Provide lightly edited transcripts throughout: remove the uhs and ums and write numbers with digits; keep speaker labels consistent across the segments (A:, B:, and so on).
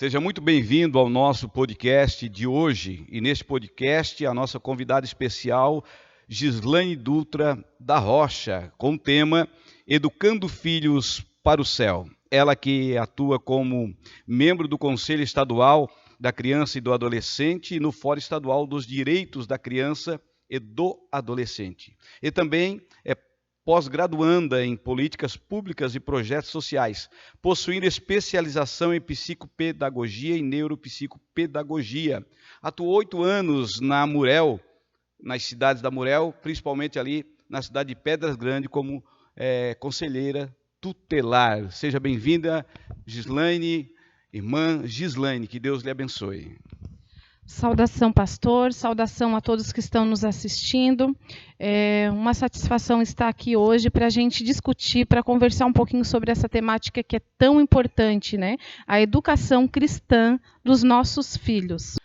A: Seja muito bem-vindo ao nosso podcast de hoje. E neste podcast, a nossa convidada especial, Gislaine Dutra da Rocha, com o tema Educando Filhos para o Céu. Ela que atua como membro do Conselho Estadual da Criança e do Adolescente e no Fórum Estadual dos Direitos da Criança e do Adolescente. E também é pós-graduanda em Políticas Públicas e Projetos Sociais, possuindo especialização em Psicopedagogia e Neuropsicopedagogia. Atuou 8 anos na Amurel, nas cidades da Amurel, principalmente ali na cidade de Pedras Grandes, como conselheira tutelar. Seja bem-vinda, Gislaine, irmã Gislaine, que Deus lhe abençoe.
B: Saudação, pastor, saudação a todos que estão nos assistindo. É uma satisfação estar aqui hoje para a gente discutir, para conversar um pouquinho sobre essa temática que é tão importante, né? A educação cristã dos nossos filhos.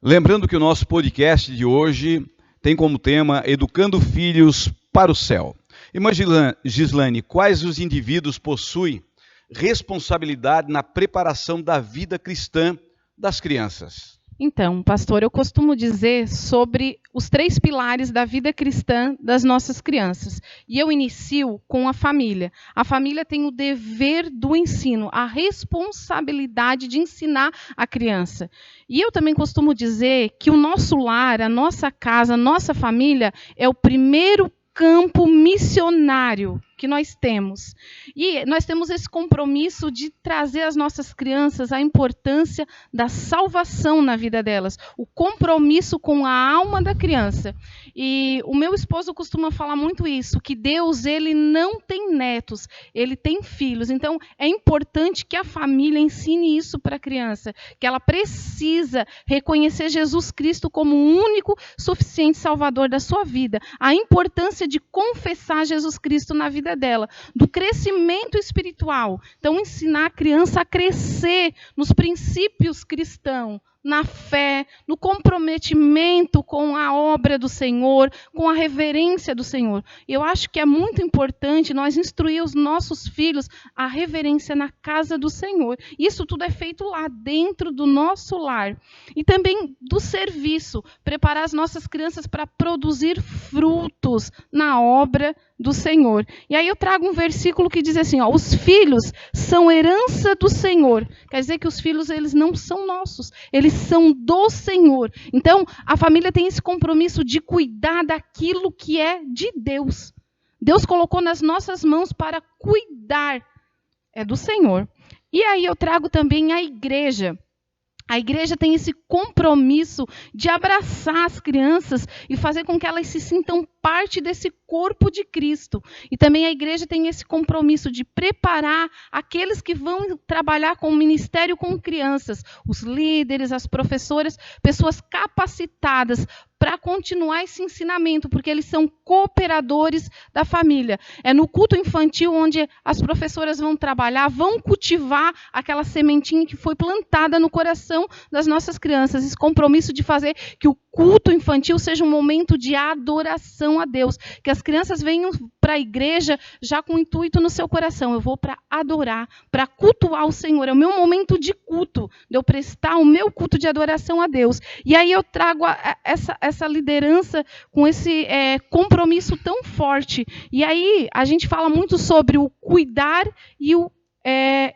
A: Lembrando que o nosso podcast de hoje tem como tema Educando Filhos para o Céu. Imagina, Gislaine, quais os indivíduos possuem responsabilidade na preparação da vida cristã das crianças?
B: Então, pastor, eu costumo dizer sobre os 3 pilares da vida cristã das nossas crianças. E eu inicio com a família. A família tem o dever do ensino, a responsabilidade de ensinar a criança. E eu também costumo dizer que o nosso lar, a nossa casa, a nossa família é o primeiro campo missionário que nós temos. E nós temos esse compromisso de trazer às nossas crianças a importância da salvação na vida delas, o compromisso com a alma da criança. E o meu esposo costuma falar muito isso, que Deus, ele não tem netos, ele tem filhos. Então, é importante que a família ensine isso para a criança, que ela precisa reconhecer Jesus Cristo como o único suficiente salvador da sua vida. A importância de confessar Jesus Cristo na vida dela, do crescimento espiritual. Então, ensinar a criança a crescer nos princípios cristãos, na fé, no comprometimento com a obra do Senhor, com a reverência do Senhor. Eu acho que é muito importante nós instruir os nossos filhos a reverência na casa do Senhor. Isso tudo é feito lá dentro do nosso lar. E também do serviço, preparar as nossas crianças para produzir frutos na obra do Senhor. E aí eu trago um versículo que diz assim, ó, os filhos são herança do Senhor. Quer dizer que os filhos, eles não são nossos, eles são do Senhor. Então, a família tem esse compromisso de cuidar daquilo que é de Deus. Deus colocou nas nossas mãos para cuidar, é do Senhor. E aí eu trago também a igreja. A igreja tem esse compromisso de abraçar as crianças e fazer com que elas se sintam parte desse corpo de Cristo. E também a igreja tem esse compromisso de preparar aqueles que vão trabalhar com o ministério com crianças, os líderes, as professoras, pessoas capacitadas para continuar esse ensinamento, porque eles são cooperadores da família. É no culto infantil onde as professoras vão trabalhar, vão cultivar aquela sementinha que foi plantada no coração das nossas crianças. Esse compromisso de fazer que o culto infantil seja um momento de adoração a Deus. Que as crianças venham para a igreja já com o intuito no seu coração. Eu vou para adorar, para cultuar o Senhor. É o meu momento de culto, de eu prestar o meu culto de adoração a Deus. E aí eu trago essa liderança com esse compromisso tão forte. E aí a gente fala muito sobre o cuidar e o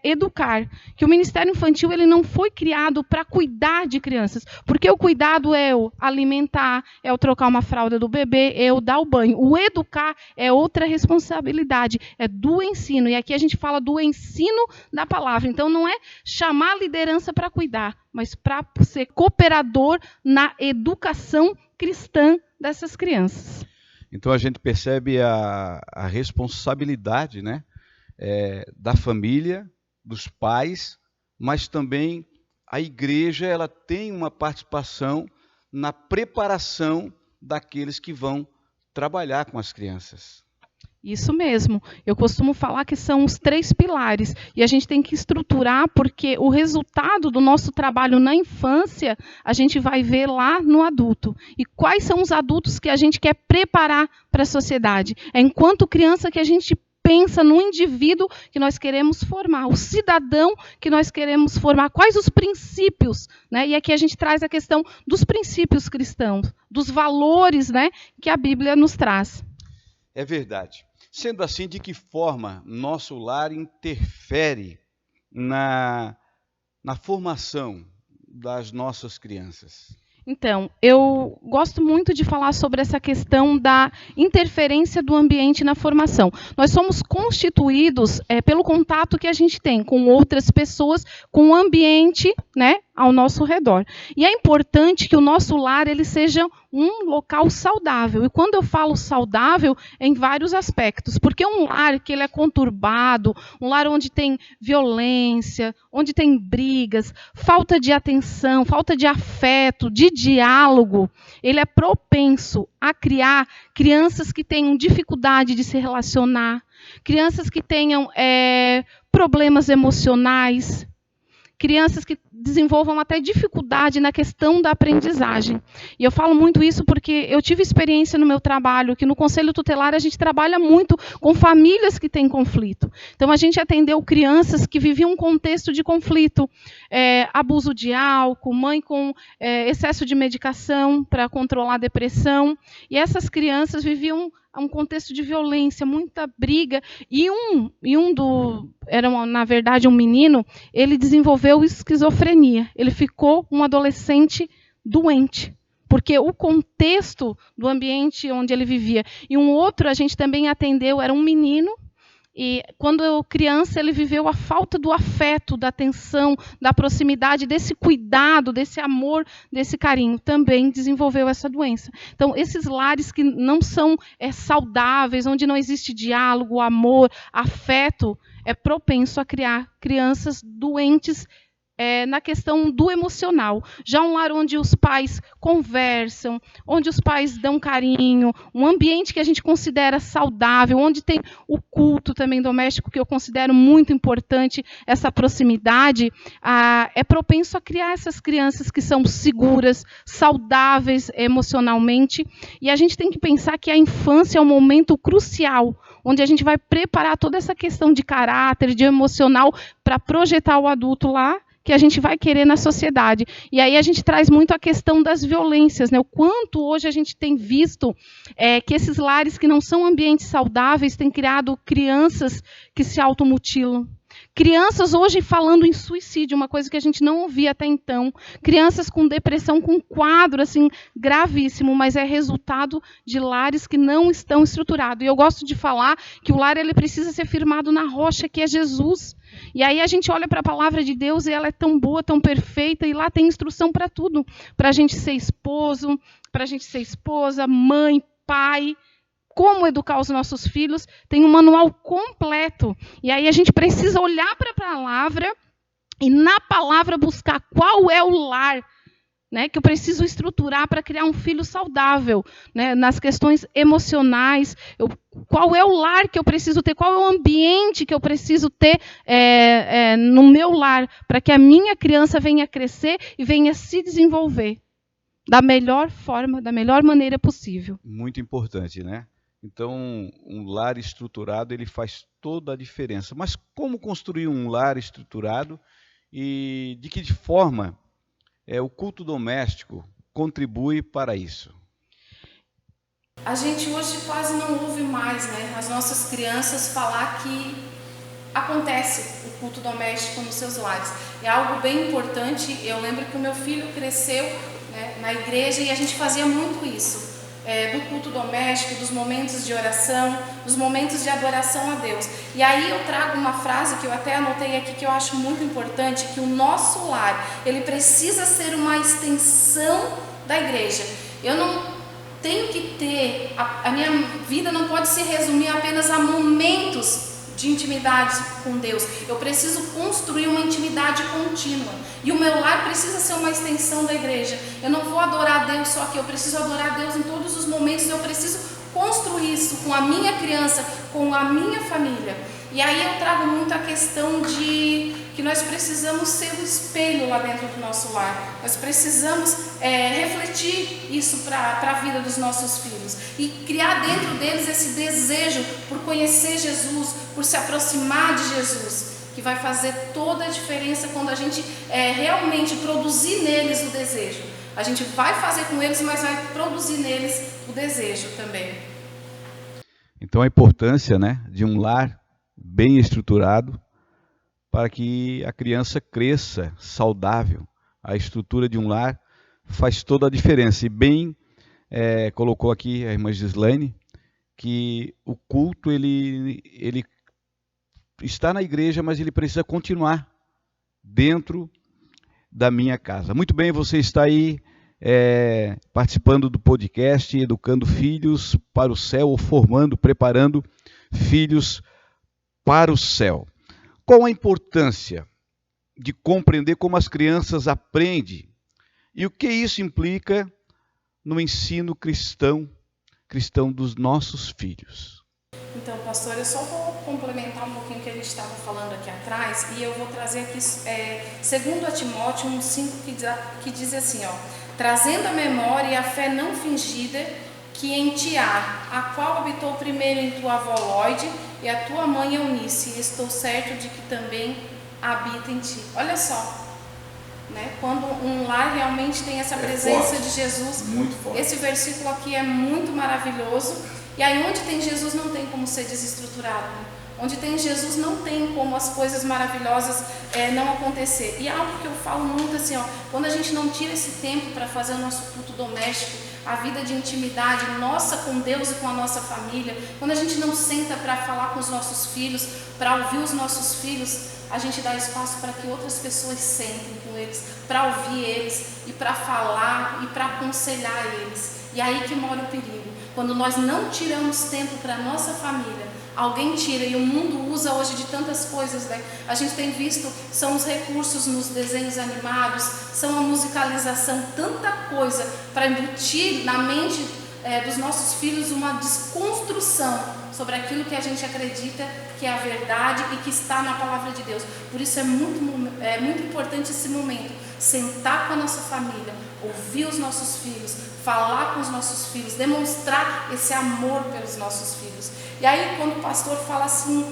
B: educar, que o Ministério Infantil ele não foi criado para cuidar de crianças, porque o cuidado é o alimentar, é o trocar uma fralda do bebê, é o dar o banho. O educar é outra responsabilidade, é do ensino, e aqui a gente fala do ensino da palavra. Então não é chamar a liderança para cuidar, mas para ser cooperador na educação cristã dessas crianças.
A: Então a gente percebe a responsabilidade, né? Da família, dos pais, mas também a igreja ela tem uma participação na preparação daqueles que vão trabalhar com as crianças.
B: Isso mesmo. Eu costumo falar que são os 3 pilares. E a gente tem que estruturar, porque o resultado do nosso trabalho na infância, a gente vai ver lá no adulto. E quais são os adultos que a gente quer preparar para a sociedade? É enquanto criança que a gente pensa no indivíduo que nós queremos formar, o cidadão que nós queremos formar, quais os princípios, né? E aqui a gente traz a questão dos princípios cristãos, dos valores, né, que a Bíblia nos traz.
A: É verdade. Sendo assim, de que forma nosso lar interfere na formação das nossas crianças?
B: Então, eu gosto muito de falar sobre essa questão da interferência do ambiente na formação. Nós somos constituídos pelo contato que a gente tem com outras pessoas, com o ambiente, né, ao nosso redor. E é importante que o nosso lar ele seja um local saudável. E quando eu falo saudável, é em vários aspectos. Porque um lar que ele é conturbado, um lar onde tem violência, onde tem brigas, falta de atenção, falta de afeto, de diálogo, ele é propenso a criar crianças que tenham dificuldade de se relacionar, crianças que tenham problemas emocionais, crianças que desenvolvam até dificuldade na questão da aprendizagem. E eu falo muito isso porque eu tive experiência no meu trabalho, que no Conselho Tutelar a gente trabalha muito com famílias que têm conflito. Então, a gente atendeu crianças que viviam um contexto de conflito, abuso de álcool, mãe com excesso de medicação para controlar a depressão. E essas crianças viviam um contexto de violência, muita briga, era na verdade um menino, ele desenvolveu esquizofrenia, ele ficou um adolescente doente, porque o contexto do ambiente onde ele vivia. E um outro a gente também atendeu, era um menino, e quando criança ele viveu a falta do afeto, da atenção, da proximidade, desse cuidado, desse amor, desse carinho, também desenvolveu essa doença. Então, esses lares que não são saudáveis, onde não existe diálogo, amor, afeto, é propenso a criar crianças doentes na questão do emocional. Já um lar onde os pais conversam, onde os pais dão carinho, um ambiente que a gente considera saudável, onde tem o culto também doméstico, que eu considero muito importante, essa proximidade, é propenso a criar essas crianças que são seguras, saudáveis emocionalmente. E a gente tem que pensar que a infância é um momento crucial, onde a gente vai preparar toda essa questão de caráter, de emocional, para projetar o adulto lá, que a gente vai querer na sociedade. E aí a gente traz muito a questão das violências, né? O quanto hoje a gente tem visto que esses lares que não são ambientes saudáveis têm criado crianças que se automutilam. Crianças hoje falando em suicídio, uma coisa que a gente não ouvia até então. Crianças com depressão, com um quadro assim, gravíssimo, mas é resultado de lares que não estão estruturados. E eu gosto de falar que o lar ele precisa ser firmado na rocha, que é Jesus. E aí a gente olha para a palavra de Deus e ela é tão boa, tão perfeita, e lá tem instrução para tudo. Para a gente ser esposo, para a gente ser esposa, mãe, pai, como educar os nossos filhos, tem um manual completo. E aí a gente precisa olhar para a palavra e na palavra buscar qual é o lar, né, que eu preciso estruturar para criar um filho saudável, né, nas questões emocionais. Qual é o lar que eu preciso ter? Qual é o ambiente que eu preciso ter no meu lar para que a minha criança venha crescer e venha se desenvolver da melhor forma, da melhor maneira possível.
A: Muito importante, né? Então, um lar estruturado, ele faz toda a diferença. Mas como construir um lar estruturado e de que forma o culto doméstico contribui para isso?
B: A gente hoje quase não ouve mais, né, as nossas crianças falar que acontece o culto doméstico nos seus lares. É algo bem importante. Eu lembro que o meu filho cresceu, né, na igreja e a gente fazia muito isso. Do culto doméstico, dos momentos de oração, dos momentos de adoração a Deus. E aí eu trago uma frase que eu até anotei aqui, que eu acho muito importante, que o nosso lar, ele precisa ser uma extensão da igreja. Eu não tenho que ter, a minha vida não pode se resumir apenas a momentos de intimidade com Deus. Eu preciso construir uma intimidade contínua. E o meu lar precisa ser uma extensão da igreja. Eu não vou adorar a Deus só aqui, eu preciso adorar a Deus em todos os momentos. Eu preciso construir isso com a minha criança, com a minha família. E aí eu trago muito a questão de que nós precisamos ser o espelho lá dentro do nosso lar. Nós precisamos refletir isso para a vida dos nossos filhos e criar dentro deles esse desejo por conhecer Jesus, por se aproximar de Jesus, que vai fazer toda a diferença quando a gente realmente produzir neles o desejo. A gente vai fazer com eles, mas vai produzir neles o desejo também.
A: Então a importância, né, de um lar bem estruturado para que a criança cresça saudável. A estrutura de um lar faz toda a diferença. E bem colocou aqui a irmã Gislaine que o culto ele está na igreja, mas ele precisa continuar dentro da minha casa. Muito bem, você está aí participando do podcast Educando Filhos para o Céu, ou formando, preparando filhos para o céu. Qual a importância de compreender como as crianças aprendem e o que isso implica no ensino cristão dos nossos filhos?
B: Então, pastor, eu só vou complementar um pouquinho o que a gente estava falando aqui atrás, e eu vou trazer aqui 2 Timóteo 1,5, que diz assim, ó: trazendo a memória a fé não fingida que em ti há, a qual habitou primeiro em tua avó Lóide e a tua mãe Eunice, e estou certo de que também habita em ti. Olha só, né? Quando um lar realmente tem essa presença de Jesus, esse versículo aqui é muito maravilhoso. E aí onde tem Jesus não tem como ser desestruturado, né? Onde tem Jesus não tem como as coisas maravilhosas não acontecer. E algo que eu falo muito assim, ó, quando a gente não tira esse tempo para fazer o nosso culto doméstico, a vida de intimidade nossa com Deus e com a nossa família, quando a gente não senta para falar com os nossos filhos, para ouvir os nossos filhos, a gente dá espaço para que outras pessoas sentem com eles, para ouvir eles e para falar e para aconselhar eles. E aí que mora o perigo. Quando nós não tiramos tempo para a nossa família, alguém tira, e o mundo usa hoje de tantas coisas, né? A gente tem visto, são os recursos nos desenhos animados, são a musicalização, tanta coisa para embutir na mente dos nossos filhos uma desconstrução sobre aquilo que a gente acredita que é a verdade e que está na palavra de Deus. Por isso é muito importante esse momento, sentar com a nossa família, ouvir os nossos filhos, falar com os nossos filhos, demonstrar esse amor pelos nossos filhos. E aí quando o pastor fala assim,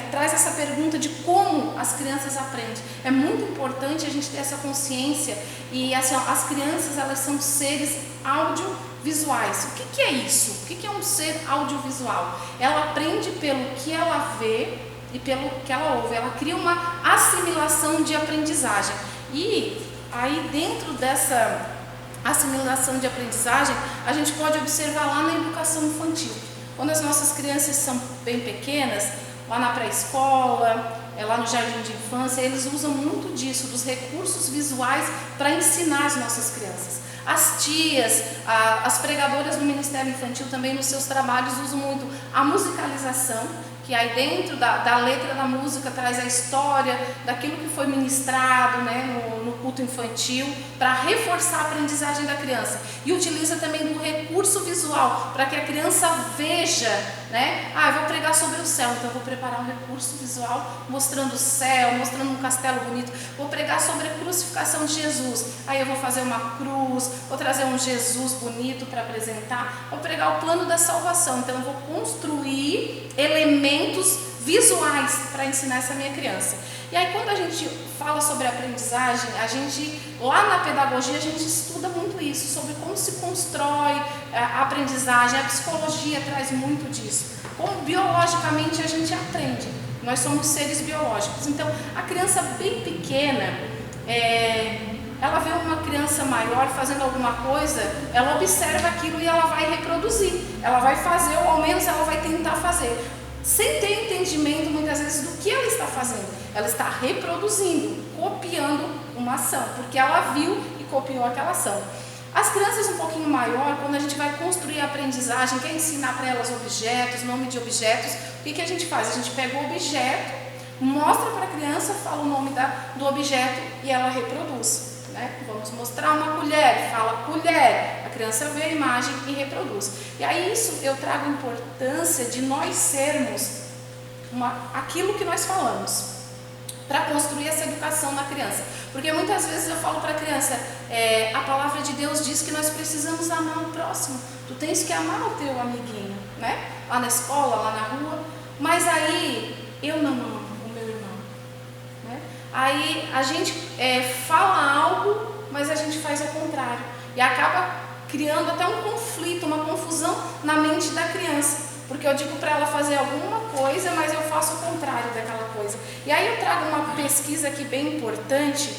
B: traz essa pergunta de como as crianças aprendem, é muito importante a gente ter essa consciência. E assim, as crianças, elas são seres audiovisuais. O que é isso? O que é um ser audiovisual? Ela aprende pelo que ela vê e pelo que ela ouve. Ela cria uma assimilação de aprendizagem. E aí dentro dessa assimilação de aprendizagem, a gente pode observar lá na educação infantil. Quando as nossas crianças são bem pequenas, lá na pré-escola, lá no jardim de infância, eles usam muito disso, dos recursos visuais, para ensinar as nossas crianças. As tias, as pregadoras do Ministério Infantil também nos seus trabalhos usam muito a musicalização, que aí dentro da letra da música traz a história daquilo que foi ministrado, né, no culto infantil, para reforçar a aprendizagem da criança. E utiliza também do recurso visual, para que a criança veja, né? Eu vou pregar sobre o céu, então eu vou preparar um recurso visual mostrando o céu, mostrando um castelo bonito. Vou pregar sobre a crucificação de Jesus, aí eu vou fazer uma cruz, vou trazer um Jesus bonito para apresentar. Vou pregar o plano da salvação, então eu vou construir elementos visuais para ensinar essa minha criança. E aí quando a gente fala sobre aprendizagem, a gente, lá na pedagogia, a gente estuda muito isso, sobre como se constrói a aprendizagem. A psicologia traz muito disso. Como biologicamente a gente aprende. Nós somos seres biológicos. Então, a criança bem pequena, ela vê uma criança maior fazendo alguma coisa, ela observa aquilo e ela vai reproduzir. Ela vai fazer, ou ao menos ela vai tentar fazer, sem ter entendimento muitas vezes do que ela está fazendo. Ela está reproduzindo, copiando uma ação, porque ela viu e copiou aquela ação. As crianças um pouquinho maior, quando a gente vai construir a aprendizagem, quer ensinar para elas objetos, nome de objetos, o que a gente faz? A gente pega o objeto, mostra para a criança, fala o nome do objeto e ela reproduz. Né? Vamos mostrar uma colher, fala colher, a criança vê a imagem e reproduz. E aí isso eu trago a importância de nós sermos aquilo que nós falamos. para construir essa educação na criança. Porque muitas vezes eu falo para a criança, a palavra de Deus diz que nós precisamos amar o próximo. Tu tens que amar o teu amiguinho, né? Lá na escola, lá na rua. Mas aí eu não amo o meu irmão, né? Aí a gente fala algo, mas a gente faz ao contrário. E acaba criando até um conflito, uma confusão na mente da criança. Porque eu digo para ela fazer alguma coisa, mas eu faço o contrário daquela coisa. E aí eu trago uma pesquisa aqui bem importante,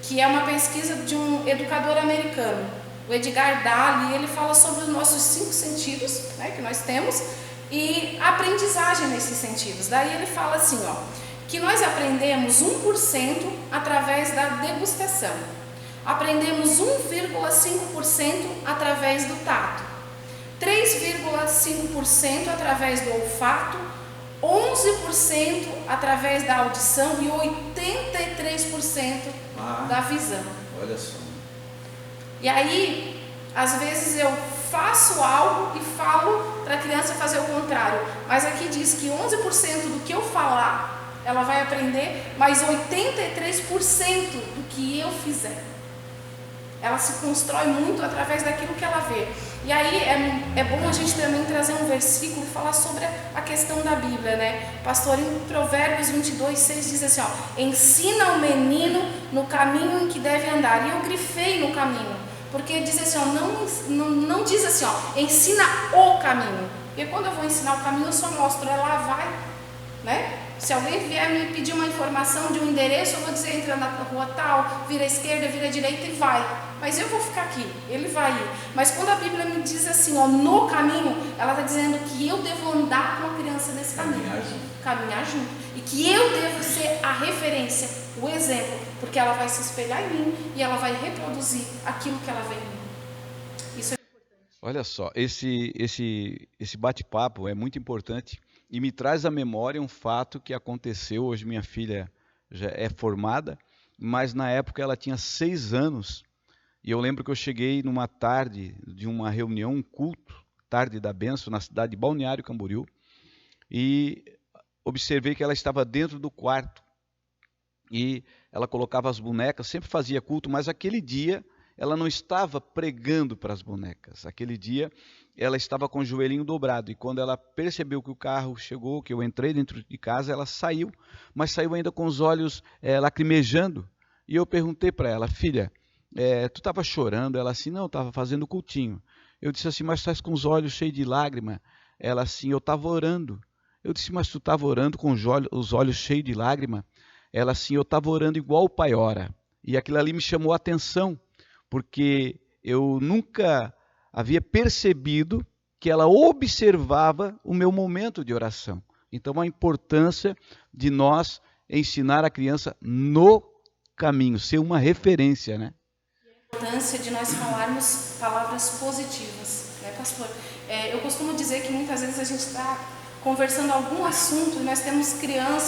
B: que é uma pesquisa de um educador americano, o Edgar Daly. Ele fala sobre os nossos 5 sentidos, né, que nós temos, e a aprendizagem nesses sentidos. Daí ele fala assim, ó, que nós aprendemos 1% através da degustação, aprendemos 1,5% através do tato, 3,5% através do olfato, 11% através da audição e 83% da visão.
A: Olha só.
B: E aí, às vezes eu faço algo e falo para a criança fazer o contrário. Mas aqui diz que 11% do que eu falar, ela vai aprender, mas 83% do que eu fizer. Ela se constrói muito através daquilo que ela vê. E aí é bom a gente também trazer um versículo e falar sobre a questão da Bíblia, né? Pastor, em Provérbios 22:6 diz assim, ó, ensina o menino no caminho em que deve andar. E eu grifei no caminho, porque diz assim, ó, não diz assim, ó, ensina o caminho. Porque quando eu vou ensinar o caminho, eu só mostro, lá vai, né? Se alguém vier me pedir uma informação de um endereço, eu vou dizer, entra na rua tal, vira à esquerda, vira à direita e vai. Mas eu vou ficar aqui, ele vai ir. Mas quando a Bíblia me diz assim, ó, no caminho, ela está dizendo que eu devo andar com a criança nesse caminho. Caminhar junto. E que eu devo ser a referência, o exemplo, porque ela vai se espelhar em mim e ela vai reproduzir aquilo que ela vê em mim. Isso é importante.
A: Olha só, esse bate-papo é muito importante. E me traz à memória um fato que aconteceu. Hoje minha filha já é formada, mas na época ela tinha 6 anos. E eu lembro que eu cheguei numa tarde de uma reunião, um culto, tarde da bênção, na cidade de Balneário Camboriú. E observei que ela estava dentro do quarto. E ela colocava as bonecas, sempre fazia culto, mas aquele dia ela não estava pregando para as bonecas. Aquele dia ela estava com o joelhinho dobrado, e quando ela percebeu que o carro chegou, que eu entrei dentro de casa, ela saiu, mas saiu ainda com os olhos lacrimejando. E eu perguntei para ela, filha, tu estava chorando? Ela assim, não, estava fazendo cultinho. Eu disse assim, mas estás com os olhos cheios de lágrima? Ela assim, eu estava orando. Eu disse, mas tu estava orando com os olhos cheios de lágrima? Ela assim, eu estava orando igual o pai ora. E aquilo ali me chamou a atenção, porque eu nunca havia percebido que ela observava o meu momento de oração. Então, a importância de nós ensinar a criança no caminho, ser uma referência, né?
B: A importância de nós falarmos palavras positivas, né, pastor? Eu costumo dizer que muitas vezes a gente está conversando algum assunto e nós temos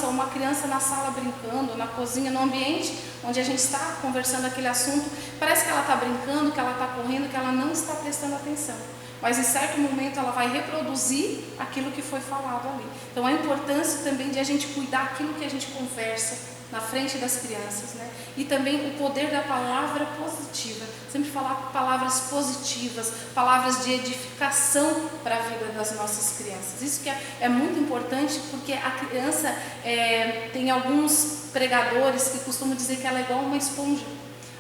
B: uma criança na sala brincando, na cozinha, no ambiente onde a gente está conversando aquele assunto, parece que ela está brincando, que ela está correndo, que ela não está prestando atenção. Mas em certo momento ela vai reproduzir aquilo que foi falado ali. Então a importância também de a gente cuidar aquilo que a gente conversa na frente das crianças, né? E também o poder da palavra positiva, sempre falar palavras positivas, palavras de edificação para a vida das nossas crianças. Isso que é muito importante, porque a criança, tem alguns pregadores que costumam dizer que ela é igual uma esponja.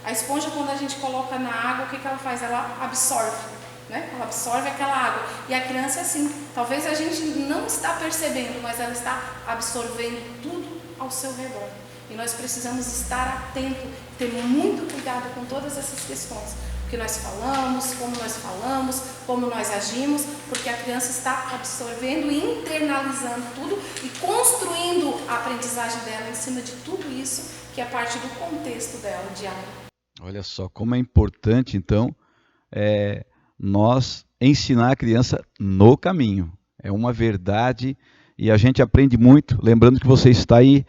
B: A esponja, quando a gente coloca na água, o que ela faz? Ela absorve, né? Ela absorve aquela água. E a criança é assim, talvez a gente não está percebendo, mas ela está absorvendo tudo ao seu redor. E nós precisamos estar atentos, ter muito cuidado com todas essas questões. O que nós falamos, como nós agimos, porque a criança está absorvendo e internalizando tudo e construindo a aprendizagem dela em cima de tudo isso, que é parte do contexto dela diário.
A: Olha só como é importante, então, nós ensinar a criança no caminho. É uma verdade e a gente aprende muito. Lembrando que você está aí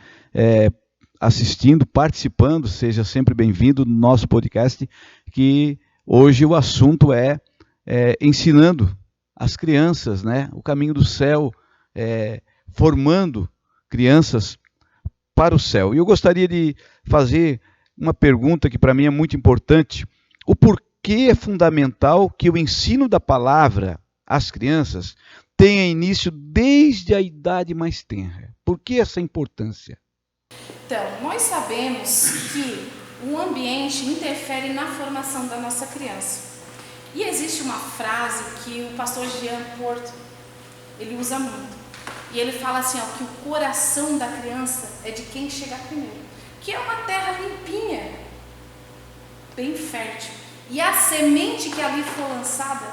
A: assistindo, participando, seja sempre bem-vindo no nosso podcast, que hoje o assunto é ensinando as crianças, né, o caminho do céu, formando crianças para o céu. E eu gostaria de fazer uma pergunta que para mim é muito importante. O porquê é fundamental que o ensino da palavra às crianças tenha início desde a idade mais tenra? Por que essa importância?
B: Então, nós sabemos que o ambiente interfere na formação da nossa criança. E existe uma frase que o pastor Jean Porto, ele usa muito. E ele fala assim, ó, que o coração da criança é de quem chegar primeiro. Que é uma terra limpinha, bem fértil. E a semente que ali for lançada,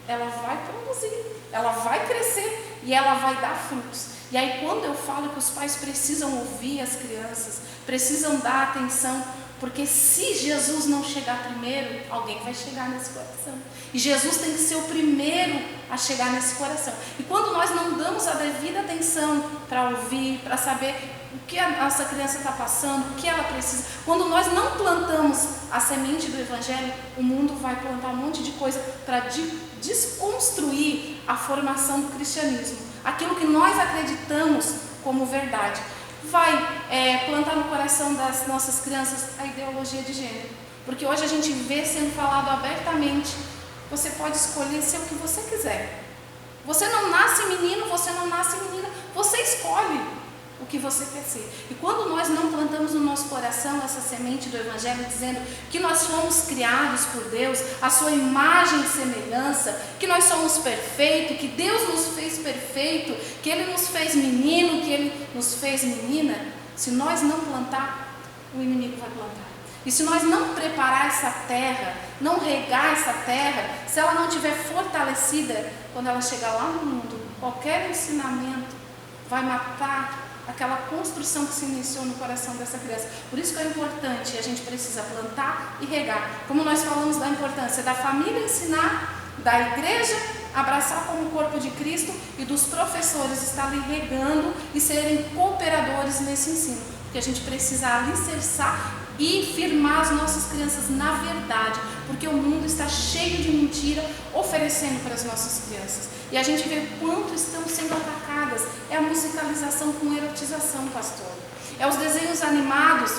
B: ela vai produzir, ela vai crescer e ela vai dar frutos. E aí quando eu falo que os pais precisam ouvir as crianças, precisam dar atenção, porque se Jesus não chegar primeiro, alguém vai chegar nesse coração. E Jesus tem que ser o primeiro a chegar nesse coração. E quando nós não damos a devida atenção para ouvir, para saber o que a nossa criança está passando, o que ela precisa, quando nós não plantamos a semente do Evangelho, o mundo vai plantar um monte de coisa para desconstruir a formação do cristianismo. Aquilo que nós acreditamos como verdade. Vai plantar no coração das nossas crianças a ideologia de gênero. Porque hoje a gente vê sendo falado abertamente, você pode escolher ser o que você quiser. Você não nasce menino, você não nasce menina, você escolhe o que você quer ser. E quando nós não plantamos no nosso coração essa semente do Evangelho, dizendo que nós fomos criados por Deus, a sua imagem e semelhança, que nós somos perfeitos, que Deus nos fez perfeito, que Ele nos fez menino, que Ele nos fez menina, se nós não plantar, o inimigo vai plantar. E se nós não preparar essa terra, não regar essa terra, se ela não estiver fortalecida, quando ela chegar lá no mundo, qualquer ensinamento vai matar aquela construção que se iniciou no coração dessa criança. Por isso que é importante, a gente precisa plantar e regar. Como nós falamos da importância da família ensinar, da igreja abraçar como o corpo de Cristo e dos professores estar ali regando e serem cooperadores nesse ensino. Porque a gente precisa alicerçar e firmar as nossas crianças na verdade, porque o mundo está cheio de mentira oferecendo para as nossas crianças. E a gente vê quanto estão sendo atacadas. É a musicalização com erotização, pastor. É os desenhos animados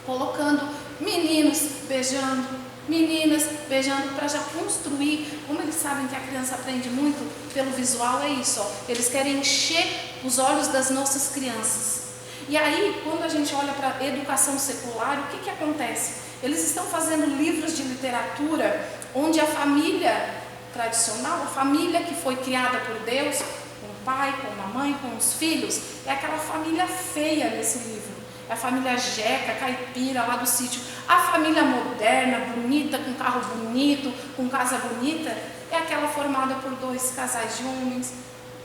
B: colocando meninos beijando, meninas beijando, para já construir. Como eles sabem que a criança aprende muito pelo visual, é isso, ó. Eles querem encher os olhos das nossas crianças. E aí, quando a gente olha para a educação secular, o que acontece? Eles estão fazendo livros de literatura onde a família tradicional, a família que foi criada por Deus, com o pai, com a mãe, com os filhos, é aquela família feia nesse livro. É a família jeca, caipira, lá do sítio. A família moderna, bonita, com carro bonito, com casa bonita, é aquela formada por 2 casais de homens,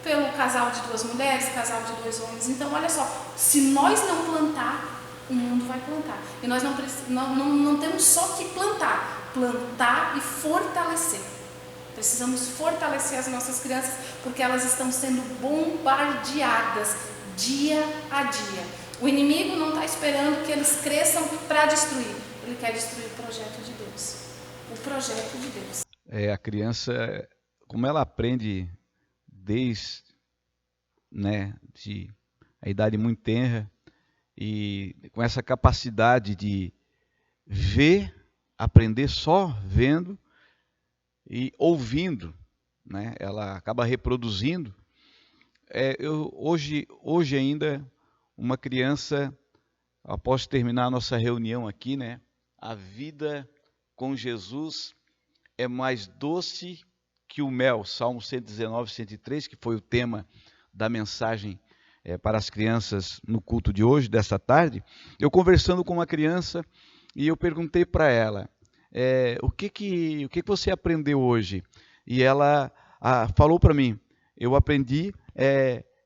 B: pelo casal de 2 mulheres, casal de 2 homens. Então, olha só, se nós não plantar, o mundo vai plantar. E nós não temos só que plantar e fortalecer. Precisamos fortalecer as nossas crianças, porque elas estão sendo bombardeadas dia a dia. O inimigo não está esperando que eles cresçam para destruir. Ele quer destruir o projeto de Deus. O projeto de Deus.
A: A criança, como ela aprende desde de a idade muito tenra, e com essa capacidade de ver, aprender só vendo e ouvindo, né? Ela acaba reproduzindo. Hoje ainda, uma criança, após terminar a nossa reunião aqui, né? A vida com Jesus é mais doce que o mel. Salmo 119, 103, que foi o tema da mensagem para as crianças no culto de hoje, dessa tarde. Eu conversando com uma criança e eu perguntei para ela, o que você aprendeu hoje? E ela falou para mim, eu aprendi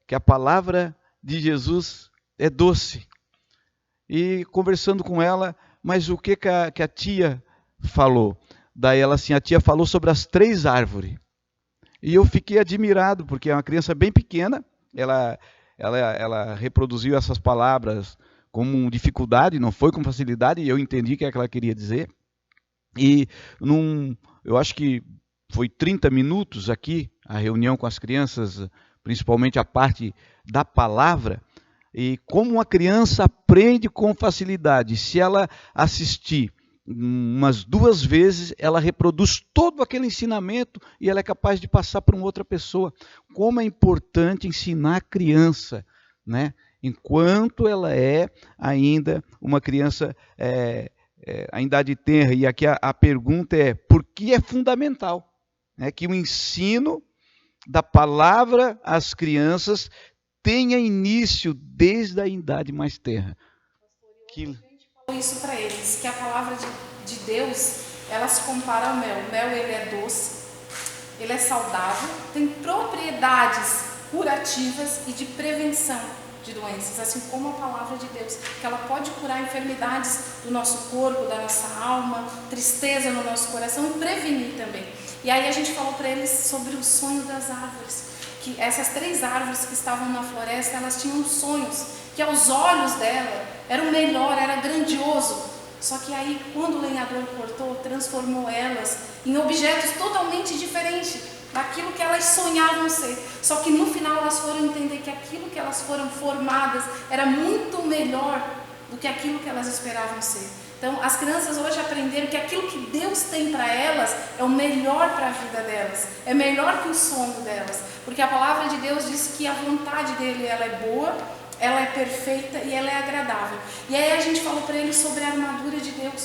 A: que a palavra de Jesus é doce. E conversando com ela, mas o que a tia falou? Daí ela assim, a tia falou sobre as 3 árvores. E eu fiquei admirado, porque é uma criança bem pequena, ela reproduziu essas palavras com dificuldade, não foi com facilidade, e eu entendi o que ela queria dizer. E eu acho que foi 30 minutos aqui, a reunião com as crianças, principalmente a parte da palavra, E como uma criança aprende com facilidade, se ela assistir umas 2 vezes, ela reproduz todo aquele ensinamento e ela é capaz de passar para uma outra pessoa. Como é importante ensinar a criança, né? Enquanto ela é ainda uma criança a idade tenra. E aqui a pergunta é, por que é fundamental, né, que o ensino da palavra às crianças tenha início desde a idade mais tenra?
B: A gente falou isso para eles, que a palavra de Deus, ela se compara ao mel. O mel, ele é doce, ele é saudável, tem propriedades curativas e de prevenção de doenças, assim como a palavra de Deus, que ela pode curar enfermidades do nosso corpo, da nossa alma, tristeza no nosso coração e prevenir também. E aí a gente falou para eles sobre o sonho das árvores, que essas 3 árvores que estavam na floresta, elas tinham sonhos, que aos olhos dela era o melhor, era grandioso. Só que aí, quando o lenhador cortou, transformou elas em objetos totalmente diferentes daquilo que elas sonhavam ser. Só que no final elas foram entender que aquilo que elas foram formadas era muito melhor do que aquilo que elas esperavam ser. Então, as crianças hoje aprenderam que aquilo que Deus tem para elas é o melhor para a vida delas, é melhor que o sonho delas, porque a palavra de Deus diz que a vontade dele, ela é boa, ela é perfeita e ela é agradável. E aí a gente falou para eles sobre a armadura de Deus.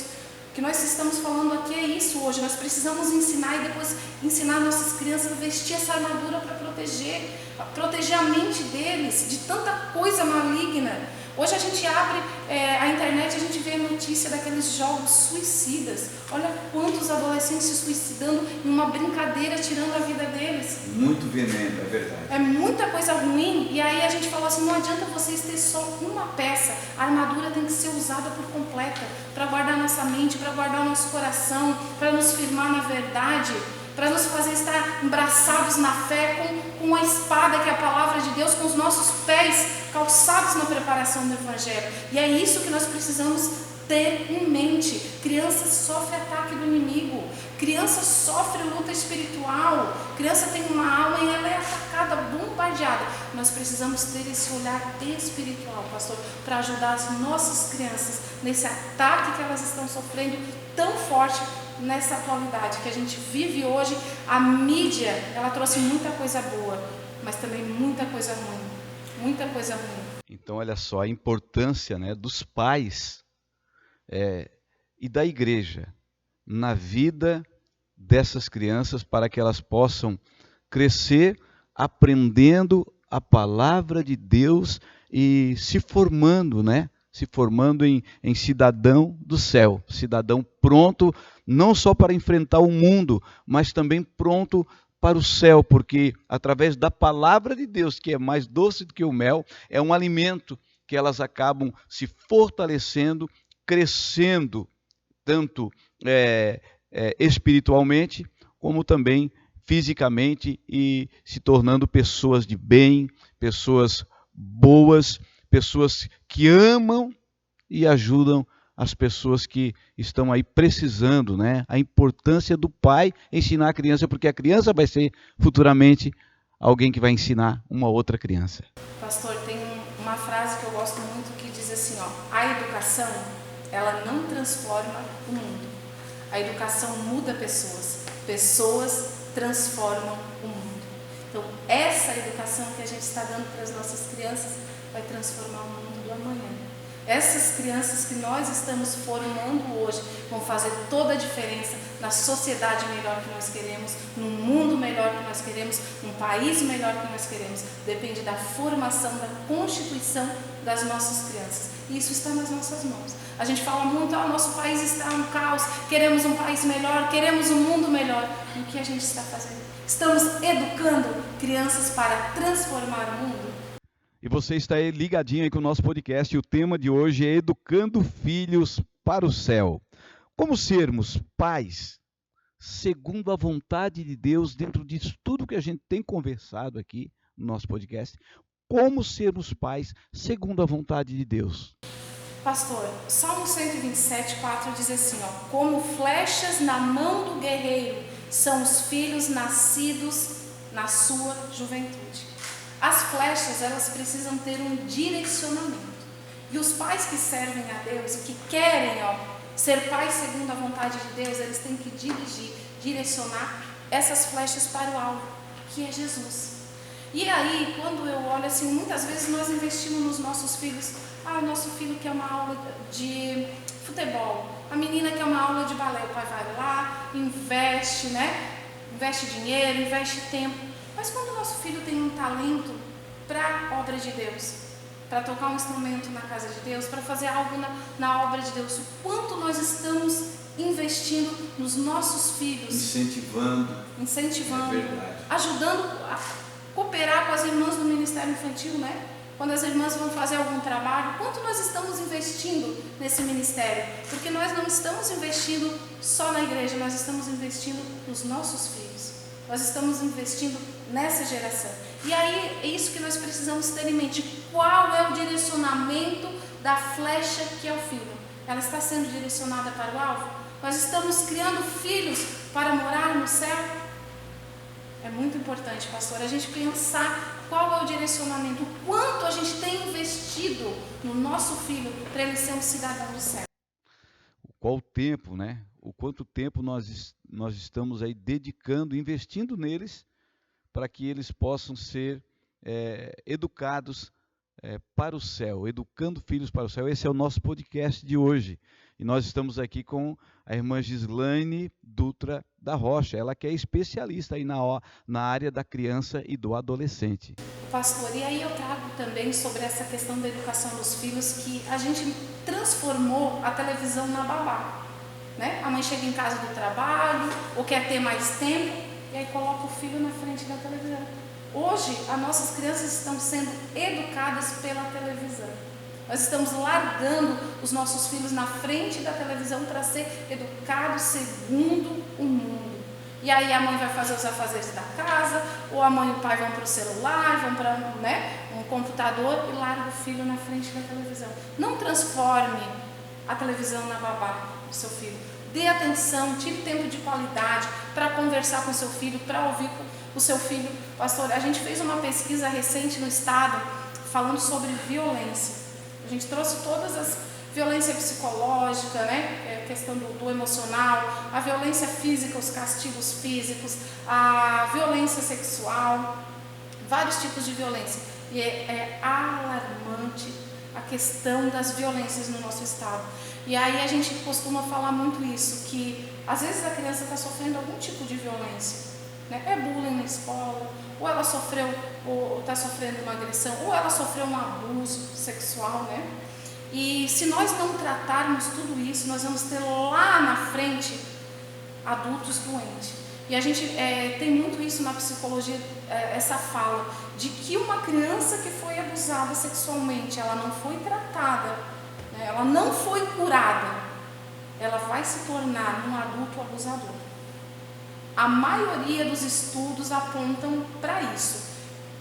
B: O que nós estamos falando aqui é isso hoje. Nós precisamos ensinar e depois ensinar nossas crianças a vestir essa armadura para proteger a mente deles de tanta coisa maligna. Hoje a gente abre a internet, a gente vê notícia daqueles jogos suicidas. Olha quantos adolescentes se suicidando em uma brincadeira, tirando a vida deles.
A: Muito veneno, é verdade.
B: É muita coisa ruim. E aí a gente falou assim, não adianta vocês ter só uma peça. A armadura tem que ser usada por completa, para guardar nossa mente, para guardar o nosso coração, para nos firmar na verdade, para nos fazer estar embraçados na fé com a espada que é a palavra de Deus, com os nossos pés calçados na preparação do Evangelho. E é isso que nós precisamos ter em mente. Criança sofre ataque do inimigo, criança sofre luta espiritual, criança tem uma alma e ela é atacada, bombardeada. Nós precisamos ter esse olhar espiritual, pastor, para ajudar as nossas crianças nesse ataque que elas estão sofrendo tão forte nessa atualidade que a gente vive hoje. A mídia, ela trouxe muita coisa boa, mas também muita coisa ruim. Muita coisa ruim.
A: Então, olha só a importância, né, dos pais e da igreja na vida dessas crianças, para que elas possam crescer aprendendo a palavra de Deus e se formando, né? Se formando em cidadão do céu, cidadão pronto não só para enfrentar o mundo, mas também pronto para o céu, porque através da palavra de Deus, que é mais doce do que o mel, é um alimento que elas acabam se fortalecendo, crescendo, tanto espiritualmente, como também fisicamente, e se tornando pessoas de bem, pessoas boas, pessoas que amam e ajudam as pessoas que estão aí precisando, né? A importância do pai ensinar a criança, porque a criança vai ser futuramente alguém que vai ensinar uma outra criança.
B: Pastor, tem uma frase que eu gosto muito que diz assim, ó, a educação, ela não transforma o mundo. A educação muda pessoas, pessoas transformam o mundo. Então, essa educação que a gente está dando para as nossas crianças vai transformar o mundo do amanhã. Essas crianças que nós estamos formando hoje vão fazer toda a diferença na sociedade melhor que nós queremos, no mundo melhor que nós queremos, num país melhor que nós queremos. Depende da formação, da constituição das nossas crianças. E isso está nas nossas mãos. A gente fala muito, nosso país está um caos, queremos um país melhor, queremos um mundo melhor. E o que a gente está fazendo? Estamos educando crianças para transformar o mundo?
A: E você está aí ligadinho aí com o nosso podcast, e o tema de hoje é Educando Filhos para o Céu. Como sermos pais segundo a vontade de Deus, dentro disso tudo que a gente tem conversado aqui no nosso podcast, como sermos pais segundo a vontade de Deus?
B: Pastor, Salmo 127:4 diz assim, como flechas na mão do guerreiro são os filhos nascidos na sua juventude. As flechas, elas precisam ter um direcionamento. E os pais que servem a Deus, que querem ser pais segundo a vontade de Deus, eles têm que dirigir, direcionar essas flechas para o alvo, que é Jesus. E aí, quando eu olho assim, muitas vezes nós investimos nos nossos filhos. O nosso filho quer uma aula de futebol, a menina quer uma aula de balé. O pai vai lá, investe, né? Investe dinheiro, investe tempo. Mas quando o nosso filho tem um talento para a obra de Deus, para tocar um instrumento na casa de Deus, para fazer algo na obra de Deus, o quanto nós estamos investindo nos nossos filhos, incentivando, ajudando a cooperar com as irmãs do Ministério Infantil, né? Quando as irmãs vão fazer algum trabalho, quanto nós estamos investindo nesse ministério? Porque nós não estamos investindo só na igreja, nós estamos investindo nos nossos filhos. Nós estamos investindo nessa geração. E aí é isso que nós precisamos ter em mente. Qual é o direcionamento da flecha que é o filho? Ela está sendo direcionada para o alvo? Nós estamos criando filhos para morar no céu? É muito importante, pastor, a gente pensar qual é o direcionamento, o quanto a gente tem investido no nosso filho para ele ser um cidadão do céu.
A: Qual o tempo, né? O quanto tempo nós estamos aí dedicando, investindo neles, para que eles possam ser educados para o céu, educando filhos para o céu. Esse é o nosso podcast de hoje. E nós estamos aqui com a irmã Gislaine Dutra da Rocha, ela que é especialista aí na área da criança e do adolescente.
B: Pastor, e aí eu trago também sobre essa questão da educação dos filhos, que a gente transformou a televisão na babá, né? A mãe chega em casa do trabalho, ou quer ter mais tempo, e aí coloca o filho na frente da televisão. Hoje, as nossas crianças estão sendo educadas pela televisão. Nós estamos largando os nossos filhos na frente da televisão para ser educados segundo o mundo. E aí a mãe vai fazer os afazeres da casa, ou a mãe e o pai vão para o celular, vão para um computador e larga o filho na frente da televisão. Não transforme a televisão na babá do seu filho. Dê atenção, tire tempo de qualidade para conversar com o seu filho, para ouvir o seu filho. Pastor, a gente fez uma pesquisa recente no estado falando sobre violência. A gente trouxe todas as violência psicológica, né? A questão do emocional, a violência física, os castigos físicos, a violência sexual, vários tipos de violência. E é alarmante a questão das violências no nosso estado. E aí a gente costuma falar muito isso, que às vezes a criança está sofrendo algum tipo de violência, né? É bullying na escola, ou ela sofreu, ou está sofrendo uma agressão, ou ela sofreu um abuso sexual, né? E se nós não tratarmos tudo isso, nós vamos ter lá na frente adultos doentes. E a gente tem muito isso na psicologia, essa fala de que uma criança que foi abusada sexualmente, ela não foi tratada, né? Ela não foi curada, ela vai se tornar um adulto abusador. A maioria dos estudos apontam para isso.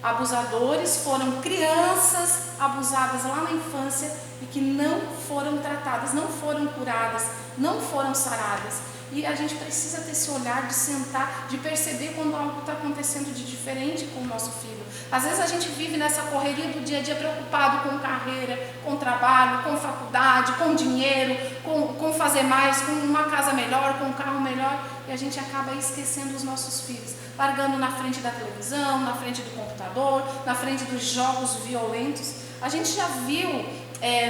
B: Abusadores foram crianças abusadas lá na infância e que não foram tratadas, não foram curadas, não foram saradas. E a gente precisa ter esse olhar de sentar, de perceber quando algo está acontecendo de diferente com o nosso filho. Às vezes a gente vive nessa correria do dia a dia preocupado com carreira, com trabalho, com faculdade, com dinheiro, com fazer mais, com uma casa melhor, com um carro melhor, e a gente acaba esquecendo os nossos filhos, largando na frente da televisão, na frente do computador, na frente dos jogos violentos. A gente já viu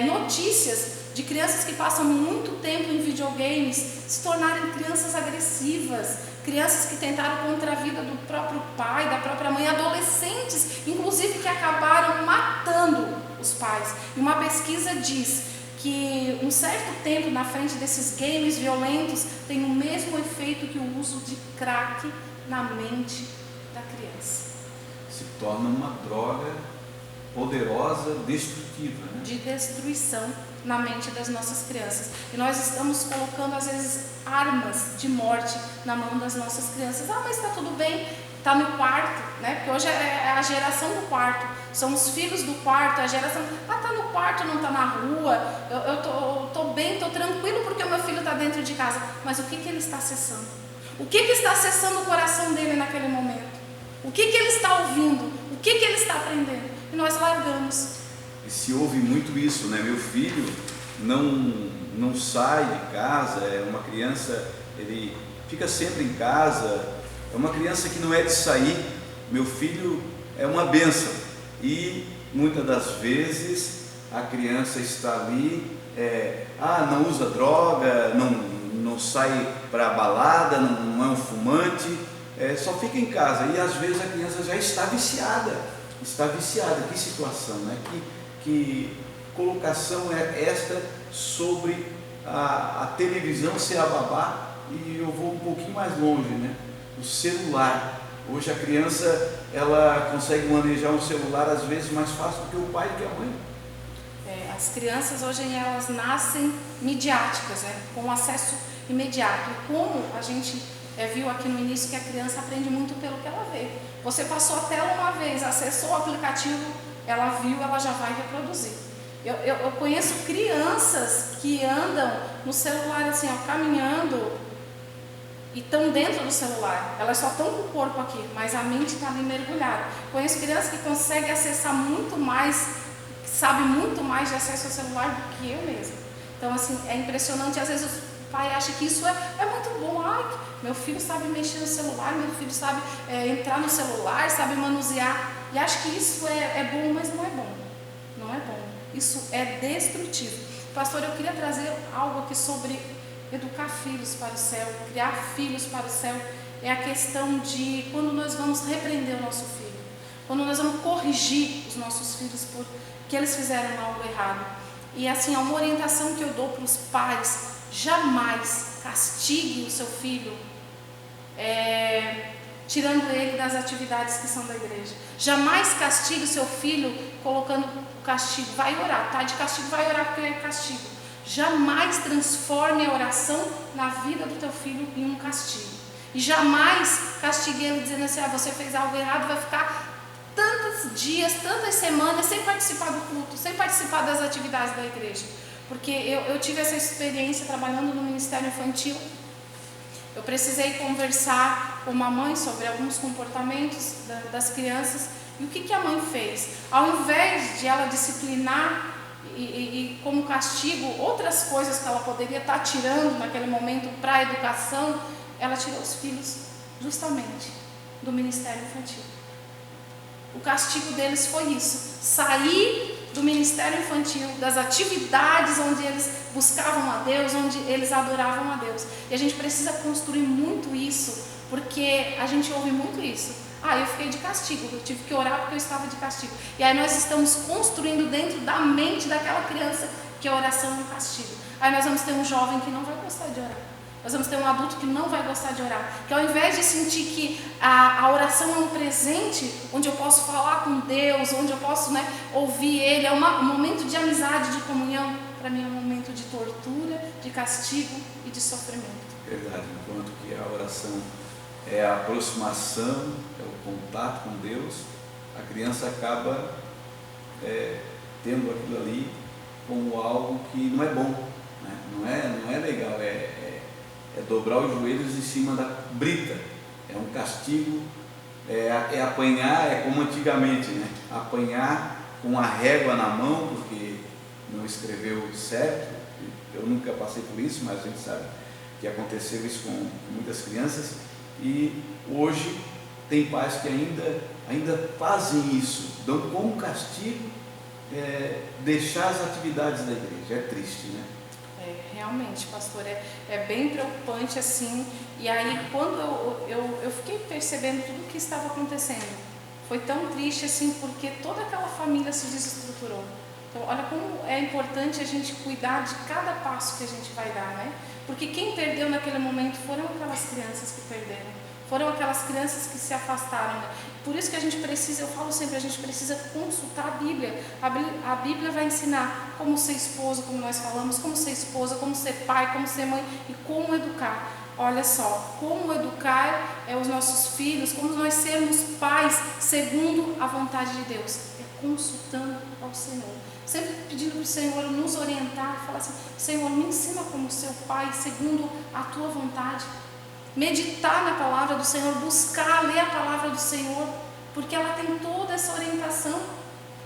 B: notícias de crianças que passam muito tempo em videogames se tornarem crianças agressivas, crianças que tentaram contra a vida do próprio pai, da própria mãe, adolescentes, inclusive, que acabaram matando os pais. E uma pesquisa diz que um certo tempo na frente desses games violentos tem o mesmo efeito que o uso de crack na mente da criança.
C: Se torna uma droga poderosa, destrutiva, né?
B: De destruição na mente das nossas crianças. E nós estamos colocando, às vezes, armas de morte na mão das nossas crianças. Mas está tudo bem, está no quarto, né? Porque hoje é a geração do quarto, são os filhos do quarto, a geração, está no quarto, não está na rua, eu estou bem, estou tranquilo porque o meu filho está dentro de casa. Mas o que ele está acessando? O que está acessando o coração dele naquele momento? O que ele está ouvindo? O que ele está aprendendo? E nós largamos.
C: E se ouve muito isso, né? Meu filho não sai de casa, é uma criança, ele fica sempre em casa, é uma criança que não é de sair. Meu filho é uma bênção. E muitas das vezes a criança está ali, não usa droga, não sai para a balada, não é um fumante, só fica em casa. E às vezes a criança já está viciada. Que situação, né? Que colocação é esta sobre a televisão ser a babá? E eu vou um pouquinho mais longe, né? O celular. Hoje a criança, ela consegue manejar um celular às vezes mais fácil do que o pai e que a mãe.
B: As crianças hoje elas nascem midiáticas, com acesso imediato. E como a gente viu aqui no início que a criança aprende muito pelo que ela vê. Você passou a tela uma vez, acessou o aplicativo, ela viu, ela já vai reproduzir. Eu conheço crianças que andam no celular assim, caminhando e estão dentro do celular. Elas só estão com o corpo aqui, mas a mente está ali mergulhada. Conheço crianças que conseguem acessar muito mais, sabem muito mais de acesso ao celular do que eu mesma. Então, assim, é impressionante. Às vezes o pai acha que isso é muito bom. Meu filho sabe mexer no celular, meu filho sabe entrar no celular, sabe manusear. E acho que isso é bom, mas não é bom. Não é bom. Isso é destrutivo. Pastor, eu queria trazer algo aqui sobre educar filhos para o céu, criar filhos para o céu. É a questão de quando nós vamos repreender o nosso filho, quando nós vamos corrigir os nossos filhos porque eles fizeram algo errado. E assim, uma orientação que eu dou para os pais: jamais castigue o seu filho tirando ele das atividades que são da igreja. Jamais castigue o seu filho colocando o castigo. Vai orar, tá de castigo, vai orar porque é castigo. Jamais transforme a oração na vida do teu filho em um castigo. E jamais castigue ele dizendo assim: você fez algo errado, vai ficar tantos dias, tantas semanas sem participar do culto, sem participar das atividades da igreja. Porque eu tive essa experiência trabalhando no Ministério Infantil. Eu precisei conversar com uma mãe sobre alguns comportamentos das crianças. E o que a mãe fez? Ao invés de ela disciplinar e como castigo outras coisas que ela poderia estar tirando naquele momento para a educação, ela tirou os filhos justamente do Ministério Infantil. O castigo deles foi isso: sair do Ministério Infantil, das atividades onde eles buscavam a Deus, onde eles adoravam a Deus. E a gente precisa construir muito isso, porque a gente ouve muito isso: eu fiquei de castigo, eu tive que orar porque eu estava de castigo. E aí nós estamos construindo dentro da mente daquela criança que a oração é um castigo. Aí nós vamos ter um jovem que não vai gostar de orar. Nós vamos ter um adulto que não vai gostar de orar, que ao invés de sentir que a oração é um presente, onde eu posso falar com Deus, onde eu posso ouvir Ele, é um momento de amizade, de comunhão, para mim é um momento de tortura, de castigo e de sofrimento.
C: Verdade, enquanto que a oração é a aproximação, é o contato com Deus, a criança acaba tendo aquilo ali como algo que não é bom, né? Não é legal, é dobrar os joelhos em cima da brita, é um castigo, é apanhar, como antigamente, né? Apanhar com a régua na mão, porque não escreveu certo. Eu nunca passei por isso, mas a gente sabe que aconteceu isso com muitas crianças, e hoje tem pais que ainda fazem isso, dão como castigo deixar as atividades da igreja. É triste, né?
B: Realmente, pastor, é bem preocupante assim. E aí, quando eu fiquei percebendo tudo o que estava acontecendo, foi tão triste assim, porque toda aquela família se desestruturou. Então, olha como é importante a gente cuidar de cada passo que a gente vai dar, né? Porque quem perdeu naquele momento foram aquelas crianças que perderam. Foram aquelas crianças que se afastaram, né? Por isso que a gente precisa, eu falo sempre, a gente precisa consultar a Bíblia. A Bíblia vai ensinar como ser esposo, como nós falamos, como ser esposa, como ser pai, como ser mãe e como educar. Olha só, como educar os nossos filhos, como nós sermos pais segundo a vontade de Deus. É consultando ao Senhor. Sempre pedindo para o Senhor nos orientar, falar assim: Senhor, me ensina como ser pai segundo a tua vontade. Meditar na palavra do Senhor, buscar ler a palavra do Senhor, porque ela tem toda essa orientação.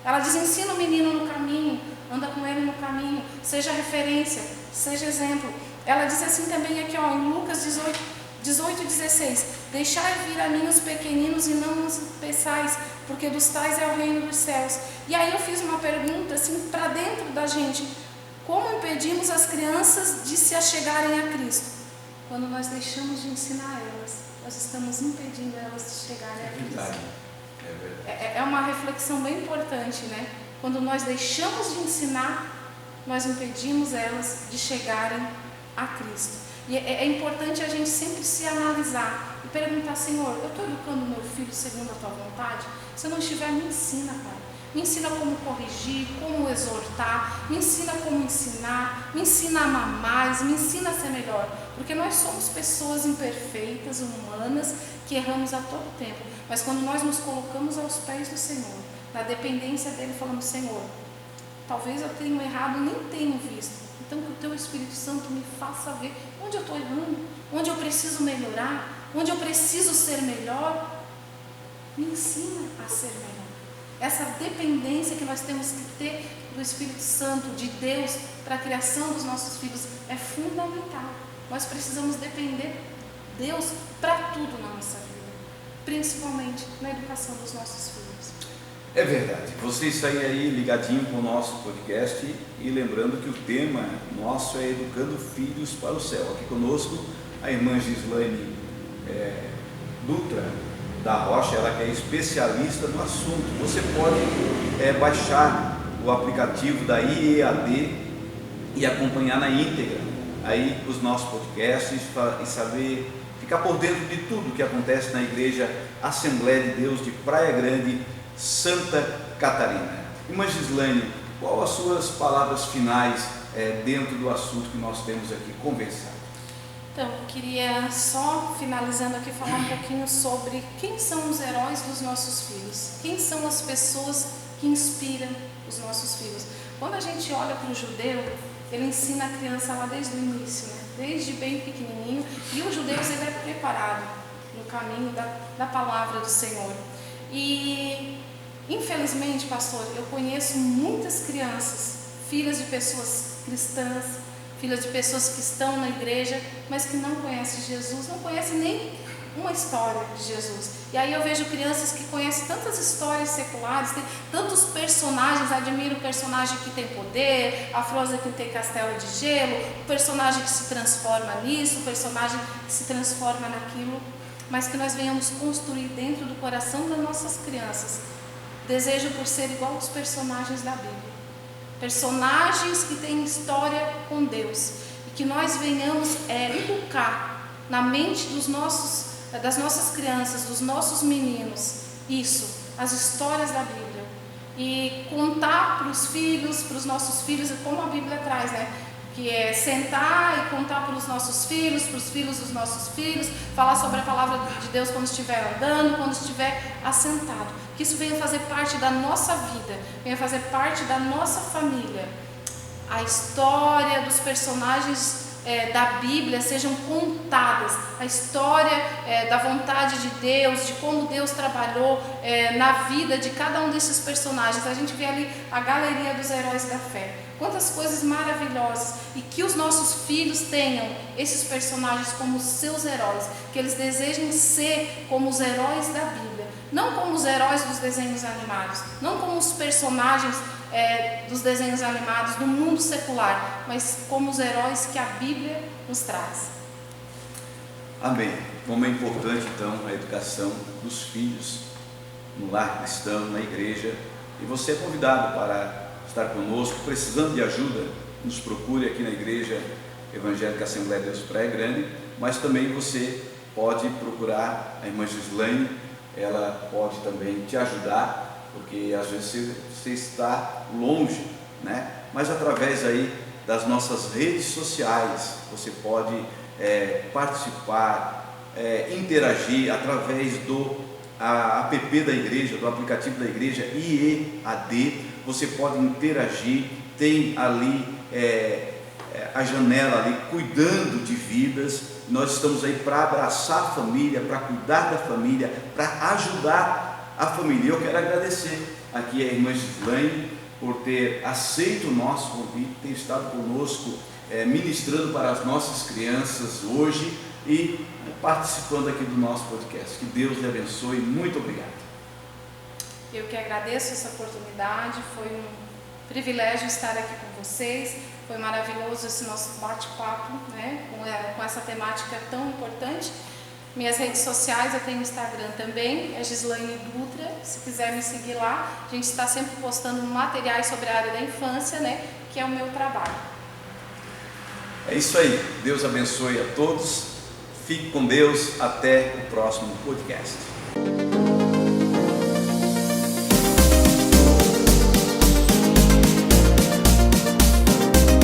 B: Ela diz: ensina o menino no caminho, anda com ele no caminho, seja referência, seja exemplo. Ela diz assim também aqui, ó, em Lucas 18:16: deixai vir a mim os pequeninos e não os peçais, porque dos tais é o reino dos céus. E aí eu fiz uma pergunta assim para dentro da gente: como impedimos as crianças de se achegarem a Cristo? Quando nós deixamos de ensinar elas, nós estamos impedindo elas de chegarem a Cristo. É uma reflexão bem importante, né? Quando nós deixamos de ensinar, nós impedimos elas de chegarem a Cristo. E é importante a gente sempre se analisar e perguntar: Senhor, eu estou educando meu filho segundo a tua vontade? Se eu não estiver, me ensina, Pai. Me ensina como corrigir, como exortar, me ensina como ensinar, me ensina a amar mais, me ensina a ser melhor. Porque nós somos pessoas imperfeitas, humanas, que erramos a todo tempo. Mas quando nós nos colocamos aos pés do Senhor, na dependência dEle, falamos: Senhor, talvez eu tenha errado e nem tenho visto. Então que o Teu Espírito Santo me faça ver onde eu estou errando, onde eu preciso melhorar, onde eu preciso ser melhor. Me ensina a ser melhor. Essa dependência que nós temos que ter do Espírito Santo, de Deus, para a criação dos nossos filhos é fundamental. Nós precisamos depender de Deus para tudo na nossa vida, principalmente na educação dos nossos filhos.
C: É verdade. Vocês saem aí ligadinho com o nosso podcast e lembrando que o tema nosso é Educando Filhos para o Céu. Aqui conosco a irmã Gislaine Dutra da Rocha, ela que é especialista no assunto. Você pode baixar o aplicativo da IEAD e acompanhar na íntegra aí os nossos podcasts e saber, ficar por dentro de tudo que acontece na Igreja Assembleia de Deus de Praia Grande, Santa Catarina. Irmã Gislaine, qual as suas palavras finais dentro do assunto que nós temos aqui conversado?
B: Então, eu queria só, finalizando aqui, falar um pouquinho sobre quem são os heróis dos nossos filhos. Quem são as pessoas que inspiram os nossos filhos. Quando a gente olha para o judeu, ele ensina a criança lá desde o início, né? Desde bem pequenininho. E o judeu, ele é preparado no caminho da palavra do Senhor. E, infelizmente, pastor, eu conheço muitas crianças, filhas de pessoas cristãs, filhas de pessoas que estão na igreja, mas que não conhecem Jesus, não conhecem nem uma história de Jesus. E aí eu vejo crianças que conhecem tantas histórias seculares, tem tantos personagens, admiro o personagem que tem poder, a Frozen que tem castelo de gelo, o personagem que se transforma nisso, o personagem que se transforma naquilo, mas que nós venhamos construir dentro do coração das nossas crianças desejo por ser igual aos personagens da Bíblia. Personagens que têm história com Deus, e que nós venhamos educar na mente das nossas crianças, dos nossos meninos, as histórias da Bíblia, e contar para os filhos, para os nossos filhos, como a Bíblia traz, né? Que é sentar e contar para os nossos filhos, para os filhos dos nossos filhos, falar sobre a palavra de Deus quando estiver andando, quando estiver assentado. Que isso venha fazer parte da nossa vida, venha fazer parte da nossa família. A história dos personagens da Bíblia sejam contadas, a história da vontade de Deus, de como Deus trabalhou na vida de cada um desses personagens. A gente vê ali a galeria dos heróis da fé. Quantas coisas maravilhosas, e que os nossos filhos tenham esses personagens como seus heróis, que eles desejem ser como os heróis da Bíblia, não como os heróis dos desenhos animados, não como os personagens dos desenhos animados do mundo secular, mas como os heróis que a Bíblia nos traz.
C: Amém. Como é importante então a educação dos filhos no lar cristão, na igreja, e você é convidado para estar conosco, precisando de ajuda, nos procure aqui na Igreja Evangélica Assembleia de Deus Praia Grande, mas também você pode procurar a irmã Gislaine, ela pode também te ajudar, porque às vezes você está longe, né? Mas através aí das nossas redes sociais, você pode participar, interagir através do app da igreja, do aplicativo da igreja IEAD. Você pode interagir, tem ali a janela ali cuidando de vidas. Nós estamos aí para abraçar a família, para cuidar da família, para ajudar a família. Eu quero agradecer aqui a irmã Gislaine por ter aceito o nosso convite, ter estado conosco ministrando para as nossas crianças hoje e participando aqui do nosso podcast. Que Deus lhe abençoe. Muito obrigado.
B: Eu que agradeço essa oportunidade, foi um privilégio estar aqui com vocês, foi maravilhoso esse nosso bate-papo, né, com essa temática tão importante. Minhas redes sociais, eu tenho Instagram também, é Gislaine Dutra, se quiser me seguir lá, a gente está sempre postando materiais sobre a área da infância, né, que é o meu trabalho.
C: É isso aí, Deus abençoe a todos, fique com Deus, até o próximo podcast.